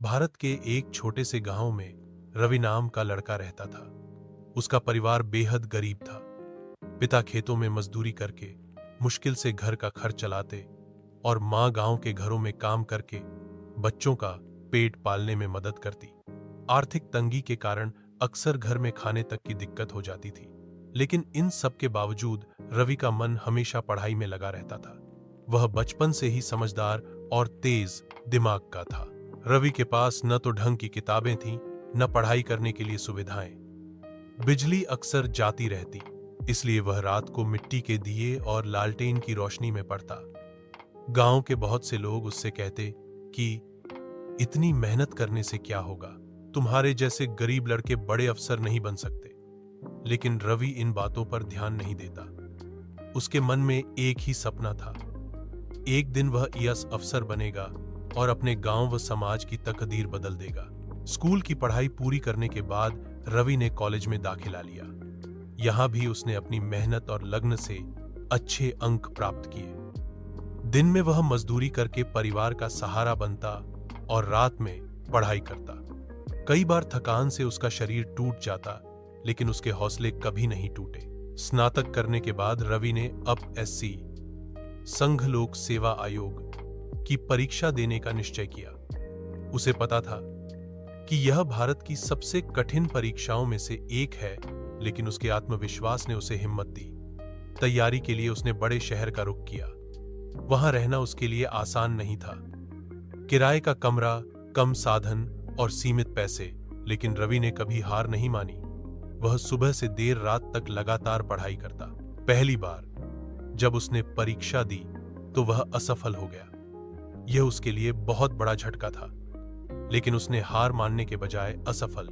भारत के एक छोटे से गांव में रवि नाम का लड़का रहता था। उसका परिवार बेहद गरीब था। पिता खेतों में मजदूरी करके मुश्किल से घर का खर्च चलाते और मां गांव के घरों में काम करके बच्चों का पेट पालने में मदद करती। आर्थिक तंगी के कारण अक्सर घर में खाने तक की दिक्कत हो जाती थी, लेकिन इन सब के बावजूद रवि का मन हमेशा पढ़ाई में लगा रहता था। वह बचपन से ही समझदार और तेज दिमाग का था। रवि के पास न तो ढंग की किताबें थीं, न पढ़ाई करने के लिए सुविधाएं। बिजली अक्सर जाती रहती, इसलिए वह रात को मिट्टी के दिए और लालटेन की रोशनी में पढ़ता। गांव के बहुत से लोग उससे कहते कि इतनी मेहनत करने से क्या होगा, तुम्हारे जैसे गरीब लड़के बड़े अफसर नहीं बन सकते। लेकिन रवि इन बातों पर ध्यान नहीं देता। उसके मन में एक ही सपना था, एक दिन वह आईएएस अफसर बनेगा और अपने गांव व समाज की तकदीर बदल देगा। स्कूल की पढ़ाई पूरी करने के बाद रवि ने कॉलेज में दाखिला लिया। यहां भी उसने अपनी मेहनत और लगन से अच्छे अंक प्राप्त किए। दिन में वह मजदूरी करके परिवार का सहारा बनता और रात में पढ़ाई करता। कई बार थकान से उसका शरीर टूट जाता, लेकिन उसके हौसले कभी नहीं टूटे। स्नातक करने के बाद रवि ने एससी संघ लोक सेवा आयोग की परीक्षा देने का निश्चय किया। उसे पता था कि यह भारत की सबसे कठिन परीक्षाओं में से एक है, लेकिन उसके आत्मविश्वास ने उसे हिम्मत दी। तैयारी के लिए उसने बड़े शहर का रुख किया। वहां रहना उसके लिए आसान नहीं था। किराए का कमरा, कम साधन और सीमित पैसे, लेकिन रवि ने कभी हार नहीं मानी। वह सुबह से देर रात तक लगातार पढ़ाई करता। पहली बार जब उसने परीक्षा दी तो वह असफल हो गया। यह उसके लिए बहुत बड़ा झटका था, लेकिन उसने हार मानने के बजाय असफल